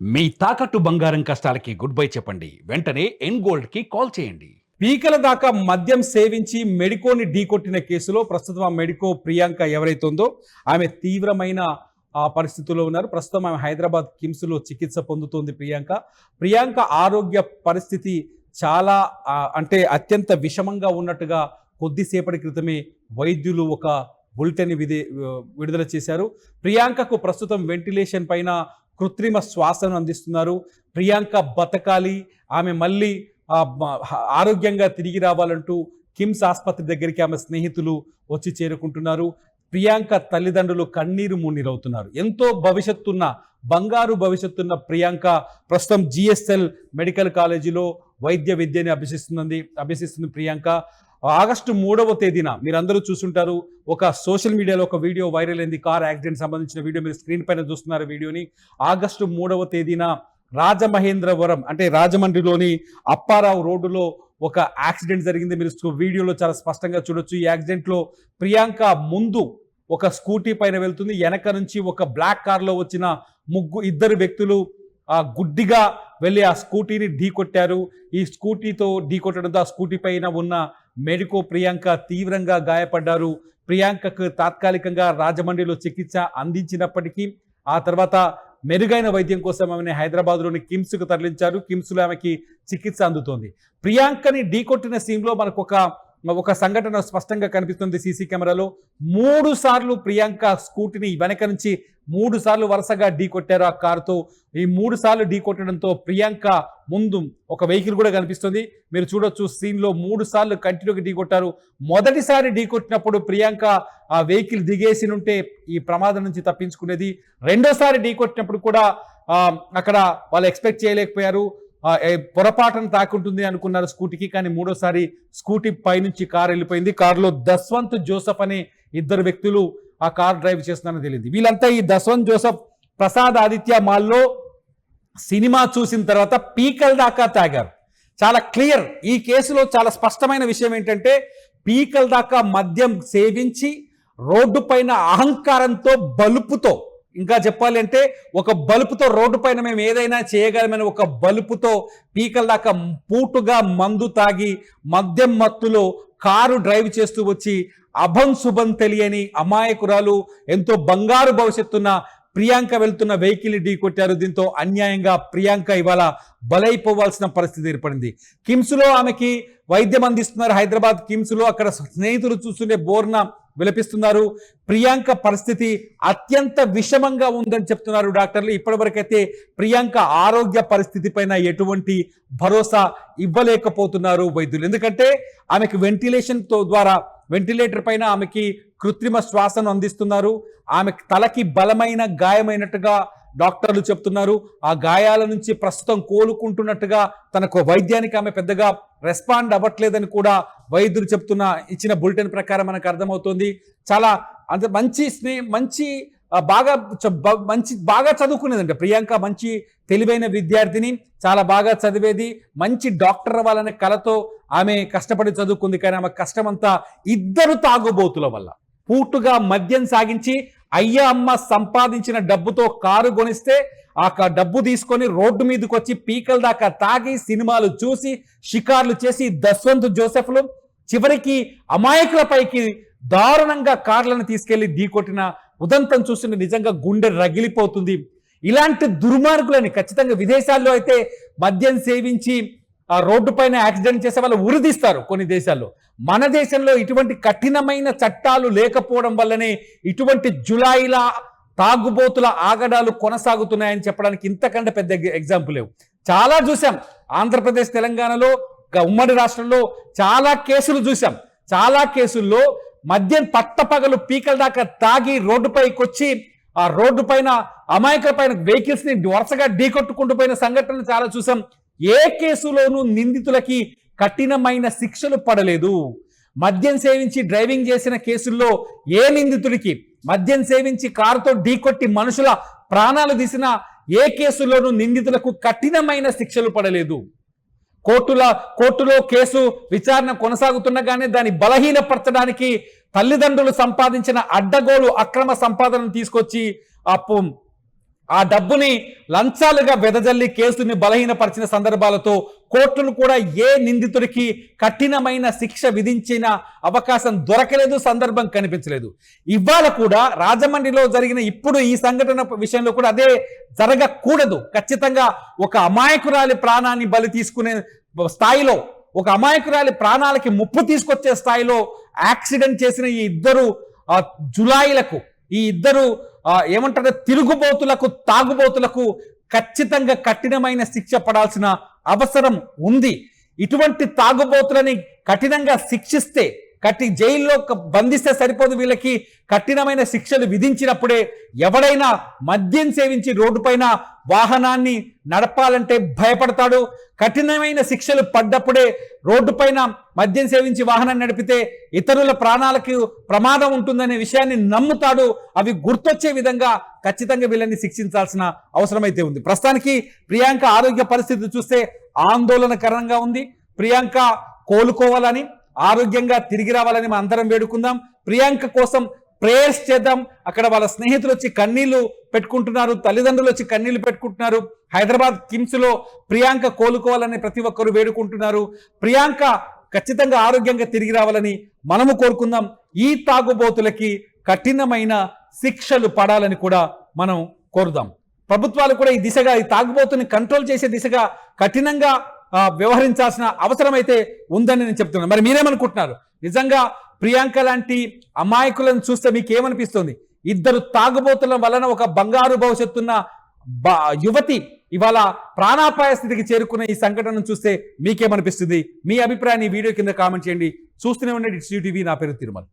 మీ తాకట్టు బంగారం కష్టాలకి good bye చెప్పండి. వెంటనే ఎన్ గోల్డ్ కి కాల్ చేయండి. పీకల దాకా మద్యం సేవించి మెడికోని ఢీకొట్టిన కేసులో ప్రస్తుతం ఆ మెడికో ప్రియాంక ఎవరైతే ఉందో ఆమె తీవ్రమైన పరిస్థితుల్లో ఉన్నారు. ప్రస్తుతం ఆమె హైదరాబాద్ కిమ్స్లో చికిత్స పొందుతోంది. ప్రియాంక ఆరోగ్య పరిస్థితి చాలా అంటే అత్యంత విషమంగా ఉన్నట్టుగా కొద్దిసేపటి క్రితమే వైద్యులు ఒక బులెటిన్ విడుదల చేశారు. ప్రియాంకకు ప్రస్తుతం వెంటిలేషన్ పైన కృత్రిమ శ్వాసను అందిస్తున్నారు. ప్రియాంక బతకాలి, ఆమె మళ్ళీ ఆరోగ్యంగా తిరిగి రావాలంటూ కిమ్స్ ఆసుపత్రి దగ్గరికి ఆమె స్నేహితులు వచ్చి చేరుకుంటున్నారు. ప్రియాంక తల్లిదండ్రులు కన్నీరు మున్నీరవుతున్నారు. ఎంతో భవిష్యత్తున్న బంగారు భవిష్యత్తున్న ప్రియాంక ప్రస్తుతం జిఎస్ఎల్ మెడికల్ కాలేజీలో వైద్య విద్యని అభ్యసిస్తుంది. ప్రియాంక ఆగస్టు 3వ తేదీన మీరందరూ చూసుంటారు, ఒక సోషల్ మీడియాలో ఒక వీడియో వైరల్ అయింది. కార్ యాక్సిడెంట్ సంబంధించిన వీడియో మీరు స్క్రీన్ పైన చూస్తున్నారు. వీడియోని ఆగస్టు 3వ తేదీన రాజమహేంద్రవరం అంటే రాజమండ్రిలోని అప్పారావు రోడ్డులో ఒక యాక్సిడెంట్ జరిగింది. మీరు వీడియోలో చాలా స్పష్టంగా చూడొచ్చు. ఈ యాక్సిడెంట్లో ప్రియాంక ముందు ఒక స్కూటీ పైన వెళ్తుంది, వెనక నుంచి ఒక బ్లాక్ కార్లో వచ్చిన ఇద్దరు వ్యక్తులు గుడ్డిగా వెళ్ళి ఆ స్కూటీని ఢీకొట్టారు. ఈ స్కూటీతో ఢీకొట్టడంతో ఆ స్కూటీ పైన ఉన్న మెడికో ప్రియాంక తీవ్రంగా గాయపడ్డారు. ప్రియాంకకు తాత్కాలికంగా రాజమండ్రిలో చికిత్స అందించినప్పటికీ ఆ తర్వాత మెరుగైన వైద్యం కోసం ఆమెను హైదరాబాద్లోని కిమ్స్కు తరలించారు. కిమ్స్లో ఆమెకి చికిత్స అందుతోంది. ప్రియాంకని ఢీకొట్టిన సీన్లో మనకు ఒక సంఘటన స్పష్టంగా కనిపిస్తుంది సీసీ కెమెరాలో. 3 సార్లు ప్రియాంక స్కూటీని వెనక నుంచి 3 సార్లు వరుసగా ఢీకొట్టారు ఆ కారుతో. ఈ 3 సార్లు ఢీకొట్టడంతో ప్రియాంక ముందు ఒక వెహికల్ కూడా కనిపిస్తుంది. మీరు చూడొచ్చు సీన్లో 3 సార్లు కంటిన్యూగా ఢీకొట్టారు. మొదటిసారి ఢీకొట్టినప్పుడు ప్రియాంక ఆ వెహికల్ దిగేసి ఉంటే ఈ ప్రమాదం నుంచి తప్పించుకునేది. రెండోసారి ఢీకొట్టినప్పుడు కూడా అక్కడ వాళ్ళు ఎక్స్పెక్ట్ చేయలేకపోయారు, పొరపాటును తాకుంటుంది అనుకున్నారు స్కూటీకి. కానీ మూడోసారి స్కూటీ పైనుంచి కారు వెళ్ళిపోయింది. కారులో దస్వంత్ జోసఫ్ అనే ఇద్దరు వ్యక్తులు ఆ కార్ డ్రైవ్ చేస్తున్నారని తెలియదు. వీళ్ళంతా ఈ దస్వంత్ జోసఫ్ ప్రసాద్ ఆదిత్య మాల్లో సినిమా చూసిన తర్వాత పీకల దాకా తాగారు. చాలా క్లియర్. ఈ కేసులో చాలా స్పష్టమైన విషయం ఏంటంటే పీకల దాకా మద్యం సేవించి రోడ్డు పైన అహంకారంతో బలుపుతో, ఇంకా చెప్పాలి అంటే ఒక బలుపుతో రోడ్డు పైన మేము ఏదైనా చేయగలమని ఒక బలుపుతో పీకల దాకా పూటుగా మందు తాగి మద్యం మత్తులో కారు డ్రైవ్ చేస్తూ వచ్చి అభం శుభం తెలియని అమాయకురాలు, ఎంతో బంగారు భవిష్యత్తున్న ప్రియాంక వెళ్తున్న వెహికల్ ఢీకొట్టారు. దీంతో అన్యాయంగా ప్రియాంక ఇవాళ బలైపోవాల్సిన పరిస్థితి ఏర్పడింది. కిమ్స్లో ఆమెకి వైద్యం అందిస్తున్నారు. హైదరాబాద్ కిమ్స్లో అక్కడ స్నేహితులు చూస్తుండే బోర్న విలపిస్తున్నారు. ప్రియాంక పరిస్థితి అత్యంత విషమంగా ఉందని చెప్తున్నారు డాక్టర్లు. ఇప్పటివరకైతే ప్రియాంక ఆరోగ్య పరిస్థితి పైన ఎటువంటి భరోసా ఇవ్వలేకపోతున్నారు వైద్యులు. ఎందుకంటే ఆమెకి వెంటిలేటర్ పైన ఆమెకి కృత్రిమ శ్వాసను అందిస్తున్నారు. ఆమె తలకి బలమైన గాయమైనట్టుగా డాక్టర్లు చెప్తున్నారు. ఆ గాయాల నుంచి ప్రస్తుతం కోలుకుంటున్నట్టుగా తనకు వైద్యానికి ఆమె పెద్దగా రెస్పాండ్ అవ్వట్లేదని కూడా వైద్యులు ఇచ్చిన బులెటిన్ ప్రకారం మనకు అర్థమవుతుంది. చాలా అంటే బాగా చదువుకునేదంటే ప్రియాంక మంచి తెలివైన విద్యార్థిని, చాలా బాగా చదివేది, మంచి డాక్టర్ అవ్వాలనే కలతో ఆమె కష్టపడి చదువుకుంది. కానీ ఆమె కష్టమంతా ఇద్దరు తాగుబోతుల వల్ల. పూటుగా మద్యం సాగించి అయ్యా అమ్మ సంపాదించిన డబ్బుతో కారు కొనిస్తే ఆ డబ్బు తీసుకొని రోడ్డు మీదకి వచ్చి పీకల దాకా తాగి సినిమాలు చూసి షికార్లు చేసి దస్వంత్ జోసెఫ్లు చివరికి అమాయకులపైకి దారుణంగా కార్లను తీసుకెళ్లి ఢీకొట్టిన ఉదంతం చూస్తుంటే నిజంగా గుండె రగిలిపోతుంది. ఇలాంటి దుర్మార్గులని ఖచ్చితంగా విదేశాల్లో అయితే మద్యం సేవించి ఆ రోడ్డు పైన యాక్సిడెంట్ చేసే వాళ్ళు ఉరిదీస్తారు కొన్ని దేశాల్లో. మన దేశంలో ఇటువంటి కఠినమైన చట్టాలు లేకపోవడం వల్లనే ఇటువంటి జులాయిల తాగుబోతుల ఆగడాలు కొనసాగుతున్నాయని చెప్పడానికి ఇంతకంటే పెద్ద ఎగ్జాంపుల్ లేవు. చాలా చూసాం. ఆంధ్రప్రదేశ్ తెలంగాణలో ఉమ్మడి రాష్ట్రంలో చాలా కేసులు చూసాం. చాలా కేసుల్లో మద్యం పట్టపగలు పీకల దాకా తాగి రోడ్డుపైకి వచ్చి ఆ రోడ్డు పైన అమాయకుల పైన వెహికల్స్ ని వరుసగా ఢీకొట్టుకుంటూ పోయిన సంఘటనలు చాలా చూసాం. ఏ కేసులోనూ నిందితులకి కఠినమైన శిక్షలు పడలేదు. మద్యం సేవించి డ్రైవింగ్ చేసిన కేసుల్లో ఏ నిందితుడికి, మద్యం సేవించి కారుతో ఢీకొట్టి మనుషుల ప్రాణాలు తీసిన ఏ కేసులోనూ నిందితులకు కఠినమైన శిక్షలు పడలేదు. కోర్టులో కేసు విచారణ కొనసాగుతుండగానే దాన్ని బలహీనపరచడానికి తల్లిదండ్రులు సంపాదించిన అడ్డగోలు అక్రమ సంపాదనను తీసుకొచ్చి ఆ డబ్బుని లంచాలుగా వెదజల్లి కేసుని బలహీనపరిచిన సందర్భాలతో కోర్టులు కూడా ఏ నిందితుడికి కఠినమైన శిక్ష విధించిన అవకాశం దొరకలేదు, సందర్భం కనిపించలేదు. ఇవాళ కూడా రాజమండ్రిలో జరిగిన ఇప్పుడు ఈ సంఘటన విషయంలో కూడా అదే జరగకూడదు. ఖచ్చితంగా ఒక అమాయకురాలి ప్రాణాన్ని బలి తీసుకునే స్థాయిలో, ఒక అమాయకురాలి ప్రాణాలకి ముప్పు తీసుకొచ్చే స్థాయిలో యాక్సిడెంట్ చేసిన ఈ ఇద్దరు జులాయిలకు, ఈ ఇద్దరు ఏమంటారు తిరుగుబోతులకు, తాగుబోతులకు ఖచ్చితంగా కఠినమైన శిక్ష పడాల్సిన అవసరం ఉంది. ఇటువంటి తాగుబోతులని కఠినంగా శిక్షిస్తే, జైల్లో బంధిస్తే సరిపోదు, వీళ్ళకి కఠినమైన శిక్షలు విధించినప్పుడే ఎవడైనా మద్యం సేవించి రోడ్డు పైన వాహనాన్ని నడపాలంటే భయపడతాడు. కఠినమైన శిక్షలు పడ్డప్పుడే రోడ్డు పైన మద్యం సేవించి వాహనాన్ని నడిపితే ఇతరుల ప్రాణాలకు ప్రమాదం ఉంటుందనే విషయాన్ని నమ్ముతాడు. అవి గుర్తొచ్చే విధంగా ఖచ్చితంగా వీళ్ళని శిక్షించాల్సిన అవసరం అయితే ఉంది. ప్రస్తుతానికి ప్రియాంక ఆరోగ్య పరిస్థితి చూస్తే ఆందోళనకరంగా ఉంది. ప్రియాంక కోలుకోవాలని, ఆరోగ్యంగా తిరిగి రావాలని మనం అందరం వేడుకుందాం. ప్రియాంక కోసం ప్రేయర్స్ చేద్దాం. అక్కడ వాళ్ళ స్నేహితులు వచ్చి కన్నీళ్లు పెట్టుకుంటున్నారు, తల్లిదండ్రులు వచ్చి కన్నీళ్లు పెట్టుకుంటున్నారు. హైదరాబాద్ కిమ్స్ లో ప్రియాంక కోలుకోవాలని ప్రతి ఒక్కరు వేడుకుంటున్నారు. ప్రియాంక ఖచ్చితంగా ఆరోగ్యంగా తిరిగి రావాలని మనము కోరుకుందాం. ఈ తాగుబోతులకి కఠినమైన శిక్షలు పడాలని కూడా మనం కోరుదాం. ప్రభుత్వాలు కూడా ఈ దిశగా, ఈ తాగుబోతుని కంట్రోల్ చేసే దిశగా కఠినంగా వ్యవహరించాల్సిన అవసరం అయితే ఉందని నేను చెప్తున్నాను. మరి మీరేమనుకుంటున్నారు? నిజంగా ప్రియాంక లాంటి అమాయకులను చూస్తే మీకు ఏమనిపిస్తుంది? ఇద్దరు తాగుబోతుల వలన ఒక బంగారు భవిష్యత్తున్న యువతి ఇవాళ ప్రాణాపాయ స్థితికి చేరుకున్న ఈ సంఘటనను చూస్తే మీకేమనిపిస్తుంది? మీ అభిప్రాయాన్ని వీడియో కింద కామెంట్ చేయండి. చూస్తూనే ఉండండి ఇట్స్ టీవీ. నా పేరు తిరుమల.